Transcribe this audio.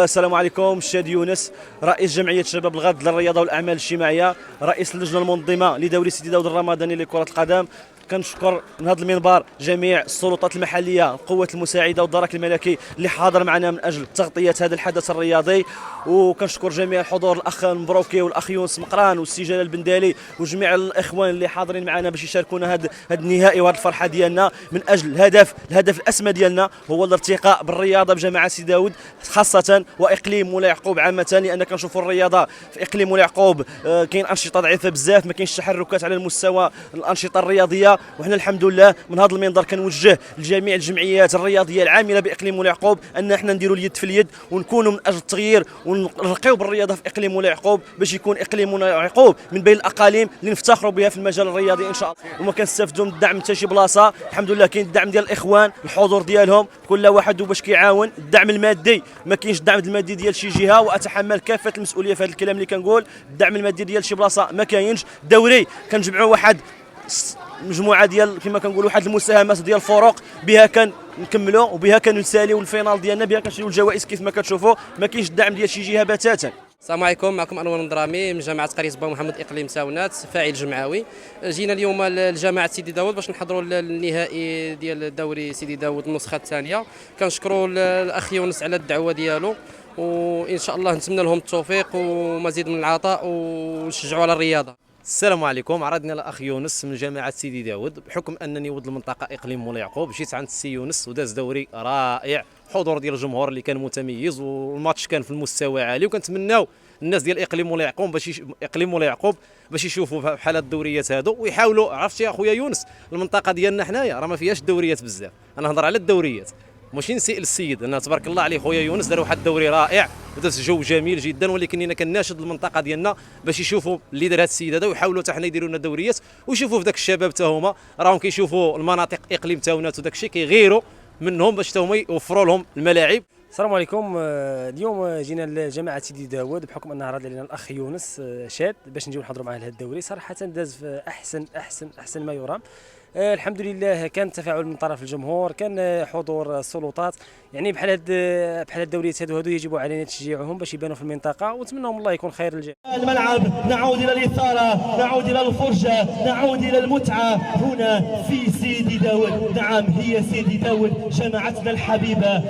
السلام عليكم. شادي يونس، رئيس جمعية شباب الغد للرياضة والأعمال الاجتماعية، رئيس اللجنة المنظمة لدوري سيدي داود الرمضاني لكرة القدم. كنشكر من هذا المنبر جميع السلطات المحليه، القوات المساعده والدرك الملكي اللي حاضر معنا من اجل تغطيه هذا الحدث الرياضي. وكنشكر جميع الحضور، الاخ مبروكي والاخ يونس مقران والسي جلال البندالي وجميع الاخوان اللي حاضرين معنا باش يشاركونا هذا النهائي وهذه الفرحه ديالنا من اجل الهدف الاسمى ديالنا هو الارتقاء بالرياضه بجماعه سيدي داود خاصه واقليم مولاي يعقوب عامه، لان كنشوفوا الرياضه في اقليم مولاي يعقوب كاين انشطه ضعيفه بزاف، ما كاينش تحركات على المستوى الانشطه الرياضيه. وحنا الحمد لله من هذا المنبر كنوجه لجميع الجمعيات الرياضيه العامله باقليم مولاي يعقوب ان احنا نديروا اليد في اليد ونكونوا من اجل التغيير ونرقيو بالرياضه في اقليم مولاي يعقوب باش يكون اقليم مولاي يعقوب من بين الاقاليم اللي نفتخروا بها في المجال الرياضي ان شاء الله. وما كنستافدوا من الدعم حتى شي بلاصه، الحمد لله كاين الدعم ديال الاخوان، الحضور ديالهم كل واحد باش كيعاون. الدعم المادي ما كاينش الدعم المادي ديال شي جهه، واتحمل كافه المسؤوليه في هذا الكلام اللي كنقول. الدعم المادي ديال شي بلاصه ما كاينش. دوري كنجمعوا واحد مجموعه ديال كما كنقولوا واحد المساهمات ديال الفرق، بها كنكملوا وبها كنساليو الفينال ديالنا، بها كنشريو الجوائز كيف ما كتشوفوا. ما كاينش الدعم ديال شي جهه بتاتا. السلام عليكم، معكم انور النضرامي من جامعه قريه با محمد اقليم ساونات، فاعل جمعوي. جينا اليوم لجامعه سيدي داود باش نحضروا النهائي ديال دوري سيدي داود النسخه الثانيه. كنشكروا الاخ يونس على الدعوه ديالو، وان شاء الله نتمنى لهم التوفيق ومزيد من العطاء ونشجعوا على الرياضه. السلام عليكم، عرضني الاخ يونس من جامعه سيدي داود. بحكم انني ولد المنطقه اقليم مولاي يعقوب، جيت عند السي يونس وداز دوري رائع، حضور ديال الجمهور اللي كان متميز، والماتش كان في المستوى عالي. وكنتمناو الناس ديال اقليم مولاي يعقوب باش يشوفوا بحال هاد الدوريات هادو ويحاولوا. عرفتي يا اخويا يونس، المنطقه ديالنا حنايا راه ما فيهاش دوريات بزاف، انا نهضر على الدوريات ماشي نسيء للسيد، لان تبارك الله عليه خويا يونس دار واحد الدوري رائع وداز جو جميل جدا. ولكن انا كناشد المنطقه ديالنا باش يشوفوا اللي دار هذا السيد هذا ويحاولوا حتى حنا يديروا لنا دوريات، ويشوفوا في ذاك الشباب حتى هما راهم كيشوفوا المناطق اقليم تاونات وداك الشيء كيغيروا منهم باش حتى هما يوفروا لهم الملاعب. السلام عليكم. اليوم جينا لجماعه سيدي داود بحكم ان عرض علينا الاخ يونس شاد باش نجيو نحضروا معاه هذا الدوري. صراحه داز في احسن ما يرام. الحمد لله كان تفاعل من طرف الجمهور، كان حضور السلطات. يعني بحال الدوريات هادو يجب علينا تشجيعهم باش يبانوا في المنطقه، ونتمنى الله يكون خير للجميع. الملعب نعود الى الاثاره، نعود الى الفرجه، نعود الى المتعه هنا في سيدي داود. نعم، هي سيدي داود جماعتنا الحبيبه.